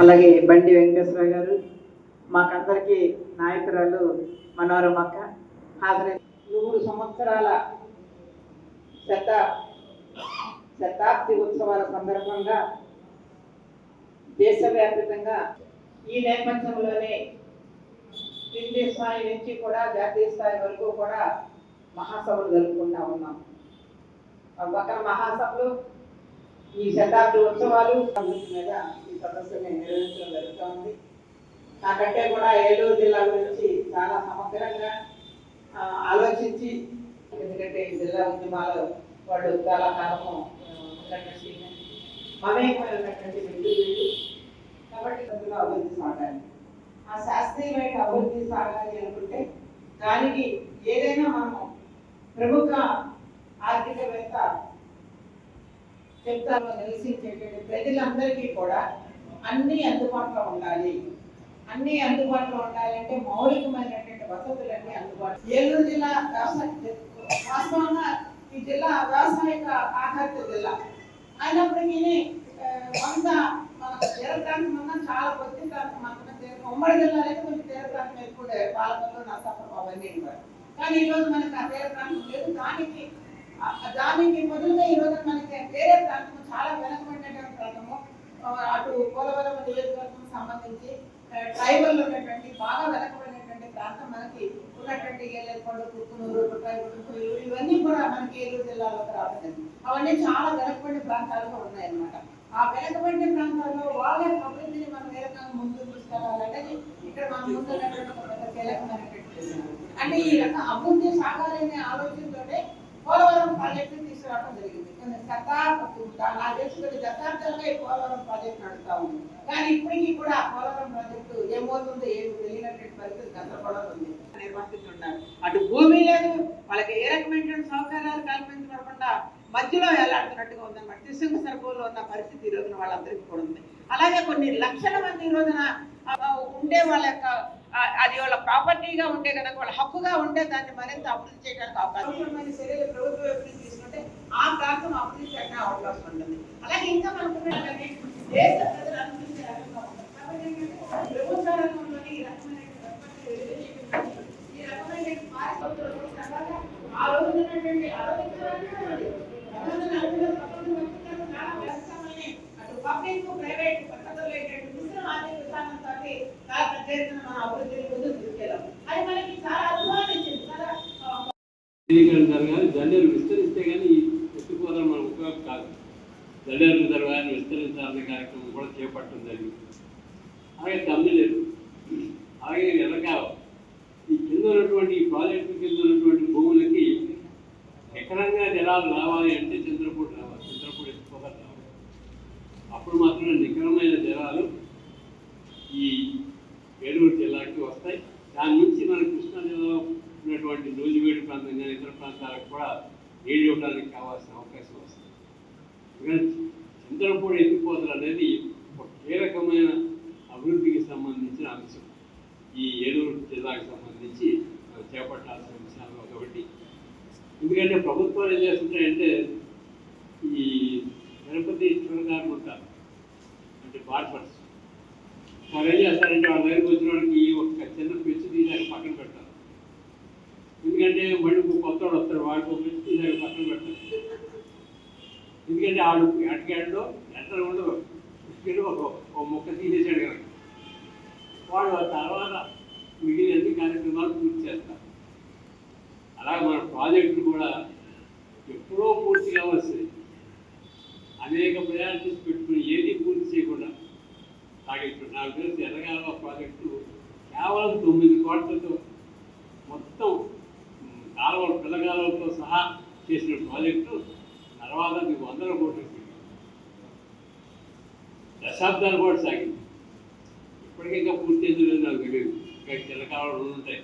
అలాగే బండి వెంకటేశ్వర గారు, మాకందరికీ నాయకురాలు మనోరమక్క హాజరైన 100 సంవత్సరాల శతాబ్ది ఉత్సవాల సందర్భంగా దేశవ్యాప్తంగా ఈ నేపథ్యంలోనే కింది స్థాయి నుంచి కూడా జాతీయ స్థాయి వరకు కూడా మహాసభలు జరుపుకుంటా ఉన్నాం. పక్కన మహాసభలు ఈ శతాబ్ది ఉత్సవాలు మీద ఈ సదస్సుని నిర్వహించడం జరుగుతూ ఉంది. నాకంటే కూడా ఏలూరు జిల్లా గురించి చాలా సమగ్రంగా ఆలోచించి, ఎందుకంటే ఈ జిల్లా ఉద్యమాలు వాళ్ళు చాలా కాలము ఉన్నటువంటి మమేకమైనటువంటి వ్యక్తులు కాబట్టి అందులో అభివృద్ధి సాగాలి. ఆ శాస్త్రీయమైన అభివృద్ధి సాగాలి అనుకుంటే దానికి ఏదైనా మనము ప్రముఖ ఆర్థికవేత్త చెప్తాలో నివసించేటువంటి ప్రజలందరికీ కూడా అన్ని అందుబాటులో ఉండాలి. అన్ని అందుబాటులో ఉండాలంటే మౌలికమైనటువంటి వసతులన్నీ అందుబాటు. ఏలూరు జిల్లా వాస్తవంగా ఈ జిల్లా వ్యవసాయక ఆధారిత జిల్లా అయినప్పటికీ కొంత మన తీర ప్రాంతం అన్నా చాలా కొద్ది ప్రాంతం మాత్రమే. ఉమ్మడి జిల్లాలో కొంచెం తీర ప్రాంతం ఎక్కువ పాలకొల్లు నరసాపురం అవన్నీ కూడా. కానీ ఈరోజు మనకి ఆ తీర ప్రాంతం లేదు. దానికి మొదలుగా ఈరోజు మనకి వేరే ప్రాంతం చాలా వెనకబడినటువంటి ప్రాంతము. అటు పోలవరం నియోజకవర్గం సంబంధించి ట్రైబల్ ఉన్నటువంటి బాగా వెనకబడినటువంటి ప్రాంతం మనకి ఉన్నటువంటి ఏలేకొండ, కుక్కునూరు, పుట్టాయిగూడెం ఇవన్నీ కూడా మనకి ఏలూరు జిల్లాలోకి రావట్లేదు. అవన్నీ చాలా వెనకబడిన ప్రాంతాలుగా ఉన్నాయన్నమాట. ఆ వెనకబడిన ప్రాంతాల్లో వాళ్ళ అభివృద్ధిని మనం ఏ రకంగా ముందుకు తీసుకెళ్లాలనేది ఇక్కడ మన ముందు ఉన్నటువంటి ఒక కీలకమైనటువంటి అంటే ఈ రకం అభివృద్ధి సాగాలనే ఆలోచనతోనే పోలవరం ప్రాజెక్టు తీసుకురావడం జరిగింది. నా దేశంలో దశాబ్దాలుగా ఈ పోలవరం ప్రాజెక్టు నడుస్తూ ఉంది. కానీ ఇప్పటికీ కూడా పోలవరం ప్రాజెక్టు ఏమవుతుందో ఏమి తెలియనటువంటి పరిస్థితి గందరగోళం ఉంది. నిర్వర్తిస్తున్నారు. అటు భూమి లేదు, వాళ్ళకి ఏ రకమైన సౌకర్యాలు కల్పించకుండా మధ్యలో ఎలాడుతున్నట్టుగా ఉందన్నమాట. త్రిశంకు సరుకులో ఉన్న పరిస్థితి ఈ రోజున వాళ్ళందరికీ కూడా ఉంది. అలాగే కొన్ని లక్షల మంది ఈ రోజున ఉండే వాళ్ళ యొక్క అది వాళ్ళ ప్రాపర్టీగా ఉంటే కనుక వాళ్ళ హక్కుగా ఉంటే దాన్ని మరింత అభివృద్ధి చేయడానికి అవకాశం చర్యలు ప్రభుత్వం అభివృద్ధి తీసుకుంటే ఆ ప్రాంతం అభివృద్ధి చేయడానికి అవకాశం ఉంటుంది. అలాగే ఇంకా మనకు దేశ ప్రజలు అనుభవించే రకంగా ఉంటుంది. కాబట్టి ప్రభుత్వ రంగంలోని ఈ రకమైన ఆ రోజు ఉన్నటువంటి అటు పబ్లిక్ ప్రైవేట్ పద్ధతులు మిశ్రమ ఆర్థిక విధానంతో మన అభివృద్ధిని ముందుకు తీసుకెళ్ళాం. అది మనకి చాలా అనుభవాన్ని ఇచ్చింది. జల్లేరు విస్తరిస్తే కానీ ఎత్తుకోవడం మన ఉపయోగం కాదు. జల్లేరు రిజర్వాయర్ను విస్తరించాలనే కార్యక్రమం కూడా చేపట్టడం జరిగింది. అలాగే తమ్మిలేరు, అలాగే వెనకాలం ఈ కింద ఉన్నటువంటి ఈ ప్రాజెక్టు కింద ఉన్నటువంటి భూములకి ఎకరంగా జలాలు రావాలి అంటే చంద్రపూడి రావాలి, చంద్రపూడి ఎత్తుకోవాలి రావాలి. అప్పుడు మాత్రమే నికరమైన జలాలు ఈ ఏలూరు జిల్లాకి వస్తాయి. దాని నుంచి మన కృష్ణా జిల్లాలో ఉన్నటువంటి నూజివేడు ప్రాంతం కానీ ఇతర ప్రాంతాలకు కూడా నీళ్ళు ఇవ్వడానికి కావాల్సిన అవకాశం వస్తుంది. చంద్రపూడి ఎత్తిపోతలు అనేది ఒక కీలకమైన అభివృద్ధికి సంబంధించిన అంశం. ఈ ఏలూరు జిల్లాకు సంబంధించి చేపట్టాల్సిన అంశాలు ఒకటి. ఎందుకంటే ప్రభుత్వాలు ఏం చేస్తుంటాయంటే ఈ తిరుపతి గారు ఉంటారు అంటే బార్బర్స్ వాళ్ళు ఏం చేస్తారంటే వాళ్ళ దగ్గరికి వచ్చిన వాడికి ఒక చిన్న పెచ్చు తీసాక పక్కన పెడతారు. ఎందుకంటే మళ్ళీ కొత్త వాడు వస్తాడు, వాడికి ఒక పెచ్చు తీసాక పక్కన పెడతారు. ఎందుకంటే ఆడు ఎటకేళ్ళలో ఎంటర్ ఉండదు, ఒక మొక్క తీసేసాడు కనుక వాడు తర్వాత మిగిలిన అన్ని కార్యక్రమాలు పూర్తి చేస్తారు. అలాగే మన ప్రాజెక్టులు కూడా ఎప్పుడో పూర్తి కావాల్సింది. అనేక ప్రయారిటీస్ పెట్టుకుని ఏది పూర్తి చేయకుండా సాగిస్తుంది. నాకు తెలిసి ఎర్రగాలువ ప్రాజెక్టు కేవలం 9 కోట్లతో మొత్తం కాలువలు పిల్లగాలువలతో సహా చేసిన ప్రాజెక్టు తర్వాత 100 కోట్లు దశాబ్దాల పాటు సాగింది. ఇప్పటికీ ఇంకా పూర్తి ఎందుకు నాకు తెలియదు. ఇంకా చిల్లకాలువలు ఉంటాయి.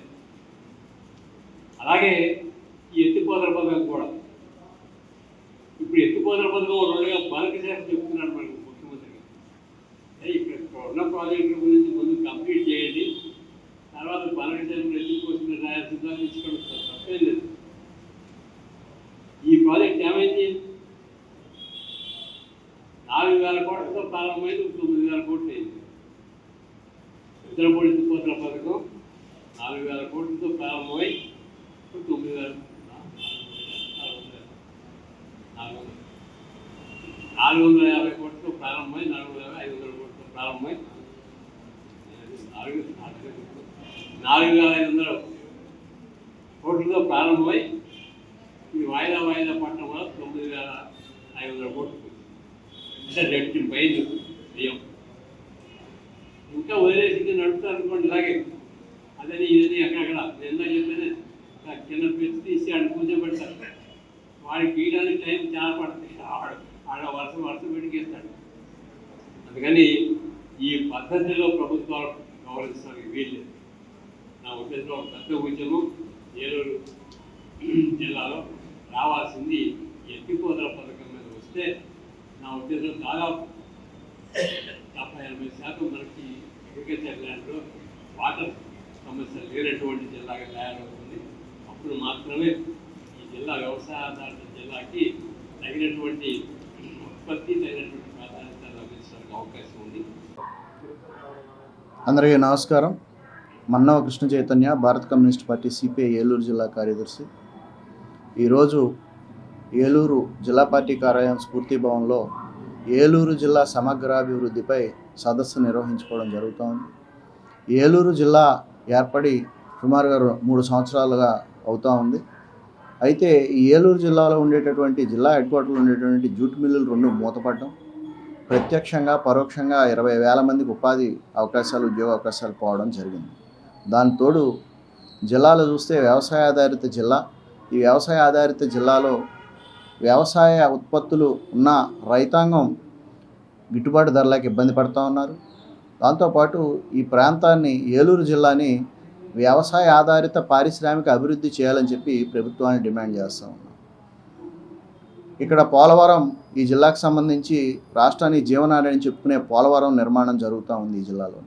అలాగే ఈ ఎత్తిపోతల పథకం కూడా ఇప్పుడు ఎత్తిపోతల పథకం రెండుగా బలకశాఖ చెప్తున్నాడు మనకు ముఖ్యమంత్రి. ఇక్కడ ఉన్న ప్రాజెక్టుల గురించి ముందు కంప్లీట్ చేయండి, తర్వాత బలకశాఖను ఎత్తిపోసిన రాయాల్సిందా ఇచ్చుకోవడం తప్పేం లేదు. ఈ ప్రాజెక్ట్ ఏమైంది? 4,000 కోట్లతో ప్రారంభమైంది, 9,000 కోట్లు అయింది. చింతలపూడి ఎత్తిపోతల పథకం 4,000 కోట్లతో ప్రారంభమై 450 కోట్లతో ప్రారంభమై 500 కోట్లతో ప్రారంభమై 4,500 కోట్లతో ప్రారంభమై ఈ వాయిదా పట్టడం వల్ల 9,500 కోట్లు అంటే రెట్టింపు పైన వ్యయం. ఇంకా వదిలేసి నడుపుతారు అనుకోండి ఇలాగే అదని ఇదని అక్కడక్కడ నేను చెప్పానే కింద పెట్టి తీసి ఆడ కూర్చోబెడతారు. వాడికి గీయడానికి టైం చాలా పడుతుంది. ఆడ వరుస పెట్టుకేస్తాడు. అందుకని ఈ పద్ధతిలో ప్రభుత్వాలు వ్యవహరించడానికి వీల్లేదు. నా ఉద్దేశంలో పెద్ద ఉద్యమం ఏలూరు జిల్లాలో రావాల్సింది ఎత్తిపోతల పథకం మీద వస్తే నా ఉద్దేశంలో దాదాపు 70-80% మనకి అగ్రికల్చర్ ల్యాండ్లో వాటర్ సమస్య లేనటువంటి జిల్లాగా తయారవుతుంది. అప్పుడు మాత్రమే ఈ జిల్లా వ్యవసాయ ఆధారిత జిల్లాకి తగినటువంటి ఉత్పత్తి తగినటువంటి ప్రాధాన్యత లభించడానికి అవకాశం ఉంది. అందరికీ నమస్కారం. మన్నవ కృష్ణ చైతన్య, భారత కమ్యూనిస్ట్ పార్టీ సిపిఐ ఏలూరు జిల్లా కార్యదర్శి. ఈరోజు ఏలూరు జిల్లా పార్టీ కార్యాలయం స్ఫూర్తి భవన్లో ఏలూరు జిల్లా సమగ్రాభివృద్ధిపై సదస్సు నిర్వహించుకోవడం జరుగుతోంది. ఏలూరు జిల్లా ఏర్పడి సుమారుగా 3 సంవత్సరాలుగా అవుతూ ఉంది. అయితే ఈ ఏలూరు జిల్లాలో ఉండేటటువంటి జిల్లా హెడ్ క్వార్టర్లో ఉండేటువంటి జూట్ మిల్లులు 2 మూతపడడం, ప్రత్యక్షంగా పరోక్షంగా 20,000 మందికి ఉపాధి అవకాశాలు, ఉద్యోగ అవకాశాలు పోవడం జరిగింది. దానితోడు జిల్లాలో చూస్తే వ్యవసాయ ఆధారిత జిల్లా. ఈ వ్యవసాయ ఆధారిత జిల్లాలో వ్యవసాయ ఉత్పత్తులు ఉన్న రైతాంగం గిట్టుబాటు ధరలకు ఇబ్బంది పడుతూ ఉన్నారు. దాంతోపాటు ఈ ప్రాంతాన్ని, ఏలూరు జిల్లాని వ్యవసాయ ఆధారిత పారిశ్రామిక అభివృద్ధి చేయాలని చెప్పి ప్రభుత్వాన్ని డిమాండ్ చేస్తూ ఉన్నాం. ఇక్కడ పోలవరం, ఈ జిల్లాకు సంబంధించి రాష్ట్రానికి జీవనాడి అని చెప్పుకునే పోలవరం నిర్మాణం జరుగుతూ ఉంది ఈ జిల్లాలో.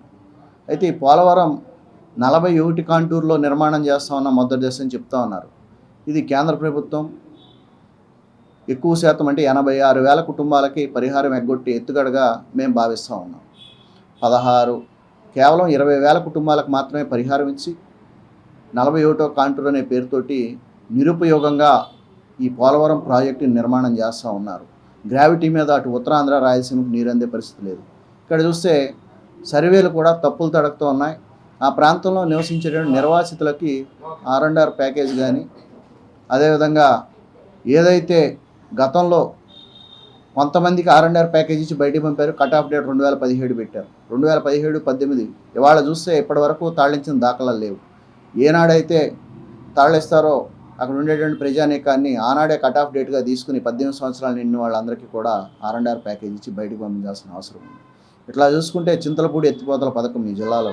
అయితే ఈ పోలవరం 41 కాంటూర్లో నిర్మాణం చేస్తూ ఉన్న మొదటి దశ అని చెప్తా ఉన్నారు. ఇది కేంద్ర ప్రభుత్వం ఎక్కువ శాతం అంటే 86,000 కుటుంబాలకి పరిహారం ఎగ్గొట్టి ఎత్తుగడగా మేము భావిస్తూ ఉన్నాం. కేవలం 20,000 కుటుంబాలకు మాత్రమే పరిహారం ఇచ్చి 41వ కాంటూర్ అనే పేరుతోటి నిరుపయోగంగా ఈ పోలవరం ప్రాజెక్టుని నిర్మాణం చేస్తూ ఉన్నారు. గ్రావిటీ మీద అటు ఉత్తరాంధ్ర, రాయలసీమకు నీరు అందే పరిస్థితి లేదు. ఇక్కడ చూస్తే సర్వేలు కూడా తప్పులు తడుగుతూ ఉన్నాయి. ఆ ప్రాంతంలో నివసించేటువంటి నిర్వాసితులకి R&R ప్యాకేజ్ కానీ, అదేవిధంగా ఏదైతే గతంలో కొంతమందికి R&R ప్యాకేజ్ ఇచ్చి బయటికి పంపారు, కట్ ఆఫ్ డేట్ 2017 పెట్టారు. 2017-18 ఇవాళ చూస్తే ఇప్పటి వరకు తాళించిన దాఖలాలు లేవు. ఏనాడైతే తాళిస్తారో అక్కడ ఉండేటువంటి ప్రజానీకాన్ని ఆనాడే కట్ ఆఫ్ డేట్గా తీసుకుని 18 సంవత్సరాలు నిండిన వాళ్ళందరికీ కూడా R&R ప్యాకేజ్ ఇచ్చి బయటికి పంపించాల్సిన అవసరం ఉంది. ఇట్లా చూసుకుంటే చింతలపూడి ఎత్తిపోతల పథకం ఈ జిల్లాలో,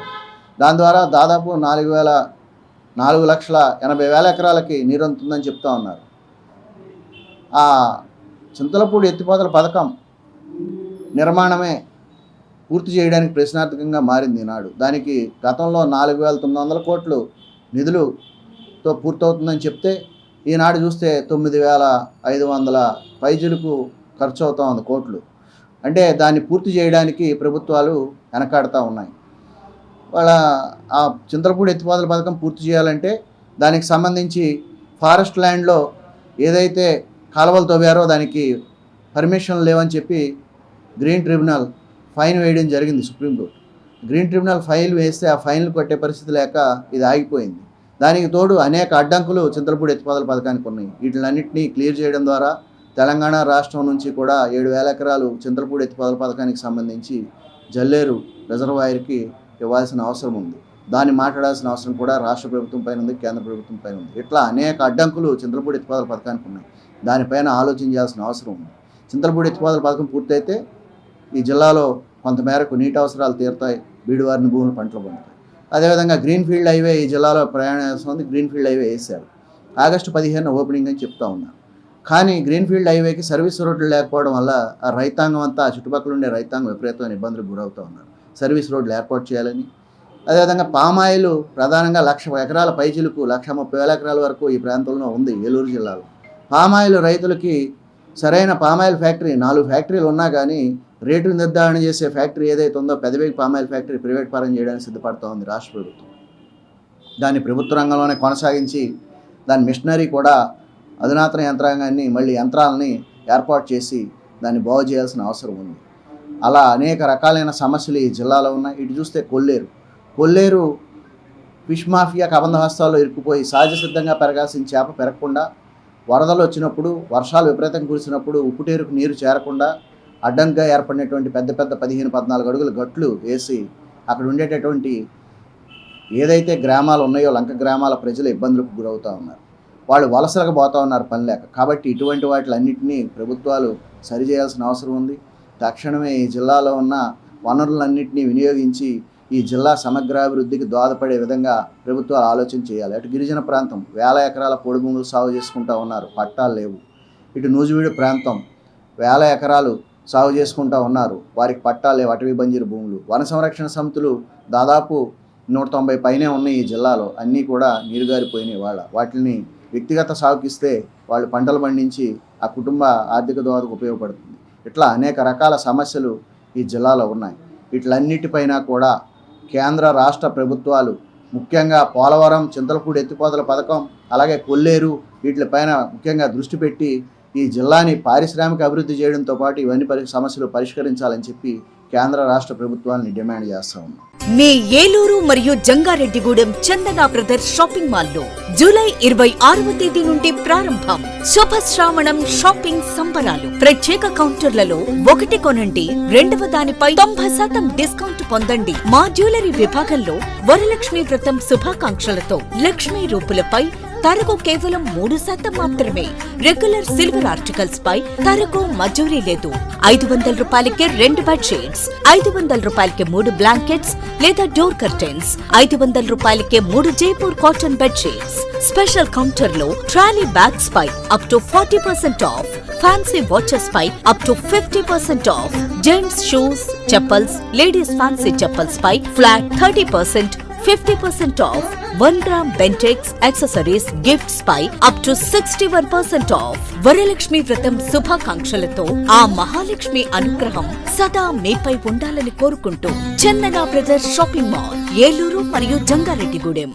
దాని ద్వారా దాదాపు 4,80,000 ఎకరాలకి నీరు అందుతుందని చెప్తా ఉన్నారు. ఆ చింతలపూడి ఎత్తిపోతల పథకం నిర్మాణమే పూర్తి చేయడానికి ప్రశ్నార్థకంగా మారింది ఈనాడు. దానికి గతంలో 4,900 కోట్లు నిధులతో పూర్తవుతుందని చెప్తే ఈనాడు చూస్తే 9,500 పైజులకు ఖర్చు అవుతూ ఉంది కోట్లు. అంటే దాన్ని పూర్తి చేయడానికి ప్రభుత్వాలు వెనకాడుతూ ఉన్నాయి. వాళ్ళ ఆ చింతలపూడి ఎత్తిపోతల పథకం పూర్తి చేయాలంటే దానికి సంబంధించి ఫారెస్ట్ ల్యాండ్లో ఏదైతే కాలువలు తవ్వారో దానికి పర్మిషన్ లేవని చెప్పి గ్రీన్ ట్రిబ్యునల్ ఫైన్ వేయడం జరిగింది సుప్రీంకోర్టు. గ్రీన్ ట్రిబ్యునల్ ఫైన్ వేస్తే ఆ ఫైన్లు కట్టే పరిస్థితి లేక ఇది ఆగిపోయింది. దానికి తోడు అనేక అడ్డంకులు చింతలపూడి ఎత్తిపోతల పథకానికి ఉన్నాయి. వీటిలన్నింటినీ క్లియర్ చేయడం ద్వారా తెలంగాణ రాష్ట్రం నుంచి కూడా 7,000 ఎకరాలు చింతలపూడి ఎత్తిపోతల పథకానికి సంబంధించి జల్లేరు రిజర్వాయర్కి ఇవ్వాల్సిన అవసరం ఉంది. దాన్ని మాట్లాడాల్సిన అవసరం కూడా రాష్ట్ర ప్రభుత్వం పైన ఉంది, కేంద్ర ప్రభుత్వం పైన ఉంది. ఇట్లా అనేక అడ్డంకులు చింతలపూడి ఎత్తిపోతల పథకానికి ఉన్నాయి. దానిపైన ఆలోచించాల్సిన అవసరం ఉంది. చింతలపూడి ఎత్తిపోతల పథకం పూర్తయితే ఈ జిల్లాలో కొంతమేరకు నీటి అవసరాలు తీరుతాయి, బీడువారిని భూములు పంటలు పండుతాయి. అదేవిధంగా గ్రీన్ఫీల్డ్ హైవే ఈ జిల్లాలో ప్రయాణం చేస్తుంది. గ్రీన్ఫీల్డ్ హైవే వేశారు, ఆగస్టు 15 ఓపెనింగ్ అని చెప్తా ఉన్నారు. కానీ గ్రీన్ఫీల్డ్ హైవేకి సర్వీస్ రోడ్లు లేకపోవడం వల్ల ఆ రైతాంగం అంతా, చుట్టుపక్కల ఉండే రైతాంగం విపరీతమైన ఇబ్బందులకు గురవుతూ ఉన్నారు. సర్వీస్ రోడ్లు ఏర్పాటు చేయాలని, అదేవిధంగా పామాయిల్ ప్రధానంగా 1,00,000 ఎకరాల పైచిలకు 1,30,000 ఎకరాల వరకు ఈ ప్రాంతంలో ఉంది ఏలూరు జిల్లాలో. పామాయిల్ రైతులకి సరైన పామాయిల్ ఫ్యాక్టరీ 4 ఫ్యాక్టరీలు ఉన్నా కానీ రేటు నిర్ధారణ చేసే ఫ్యాక్టరీ ఏదైతే ఉందో పెదవేగి పామాయిల్ ఫ్యాక్టరీ ప్రైవేట్ పరం చేయడానికి సిద్ధపడుతూ ఉంది రాష్ట్ర ప్రభుత్వం. దాన్ని ప్రభుత్వ రంగంలోనే కొనసాగించి దాని మిషనరీ కూడా అధునాతన యంత్రాంగాన్ని మళ్ళీ యంత్రాలని ఏర్పాటు చేసి దాన్ని బాగు చేయాల్సిన అవసరం ఉంది. అలా అనేక రకాలైన సమస్యలు ఈ జిల్లాలో ఉన్నాయి. ఇటు చూస్తే కొల్లేరు ఫిష్ మాఫియా కబంధ హస్తాల్లో ఇరుక్కుపోయి సహజ సిద్ధంగా పెరగాల్సిన చేప పెరగకుండా, వరదలు వచ్చినప్పుడు వర్షాలు విపరీతంగా కురిసినప్పుడు ఉప్పుటేరుకు నీరు చేరకుండా అడ్డంగా ఏర్పడినటువంటి పెద్ద 15-14 అడుగుల గట్లు వేసి అక్కడ ఉండేటటువంటి ఏదైతే గ్రామాలు ఉన్నాయో లంక గ్రామాల ప్రజలు ఇబ్బందులకు గురవుతూ ఉన్నారు. వాళ్ళు వలసలకు పోతూ ఉన్నారు పని లేక. కాబట్టి ఇటువంటి వాటిలన్నింటినీ ప్రభుత్వాలు సరిచేయాల్సిన అవసరం ఉంది. తక్షణమే ఈ జిల్లాలో ఉన్న వనరులన్నింటినీ వినియోగించి ఈ జిల్లా సమగ్రాభివృద్ధికి దోహదపడే విధంగా ప్రభుత్వాలు ఆలోచన చేయాలి. అటు గిరిజన ప్రాంతం 1000 ఎకరాల పొడి భూములు సాగు చేసుకుంటూ ఉన్నారు, పట్టాలు లేవు. ఇటు నూజివీడు ప్రాంతం 1000 ఎకరాలు సాగు చేసుకుంటూ ఉన్నారు, వారికి పట్టాలు లేవు, అటవీ బంజరు భూములు. వన సంరక్షణ సమితులు దాదాపు 190 పైనే ఉన్నాయి ఈ జిల్లాలో, అన్నీ కూడా నీరుగారిపోయినాయి. వాటిని వ్యక్తిగత సాగుకిస్తే వాళ్ళు పంటలు పండించి ఆ కుటుంబ ఆర్థిక దోహదకు ఉపయోగపడుతుంది. ఇట్లా అనేక రకాల సమస్యలు ఈ జిల్లాలో ఉన్నాయి. వీటిలన్నిటిపైన కూడా కేంద్ర రాష్ట్ర ప్రభుత్వాలు ముఖ్యంగా పోలవరం, చింతలపూడి ఎత్తిపోతల పథకం, అలాగే కొల్లేరు వీటిపైన ముఖ్యంగా దృష్టి పెట్టి ఈ జిల్లాని పారిశ్రామిక అభివృద్ధి చేయడంతో పాటు ఇవన్నీ సమస్యలు పరిష్కరించాలని చెప్పి కేంద్ర రాష్ట్ర ప్రభుత్వాన్ని డిమాండ్ చేస్తా ఉన్నాం. మీ ఏలూరు మరియు జంగారెడ్డిగూడెం చందన బ్రదర్స్ షాపింగ్ మాల్లో జూలై 26వ తేదీ నుండి ప్రారంభం. శుభ శ్రావణం షాపింగ్ సంబరాలు. ప్రత్యేక కౌంటర్లలో 1 కొనండి 2వ దానిపై 90% డిస్కౌంట్ పొందండి. మా జ్యువెలరీ విభాగంలో వరలక్ష్మి వ్రతం శుభాకాంక్షలతో లక్ష్మీ రూపులపై తరకు కేవలం 3% మాత్రమే. రెగ్యులర్ సిల్వర్ ఆర్టికల్స్ పై తరకు మజూరీ లేదు. 500 రూపాయలకే 2 బెడ్షీట్స్, 500 రూపాయలకే 3 బ్లాంకెట్స్ లేదా డోర్ కర్టెన్స్, 500 రూపాయలకే 3 Jaipur cotton bedsheets. Special counter లో ట్రాలీ బ్యాగ్స్ పై up to 40% off, fancy watches పై up to 50% off, gents shoes, chappals, ladies fancy chappals పై flat 30%, 50% off. 1 gram Bentex accessories gifts పై up to 61% off. Varalakshmi Vratam శుభాకాంక్షలతో ఆ మహాలక్ష్మి అనుగ్రహం సదా మీపై ఉండాలని కోరుకుంటూ Chandana brothers shopping mall, Eluru మరియు జంగారెడ్డిగూడెం.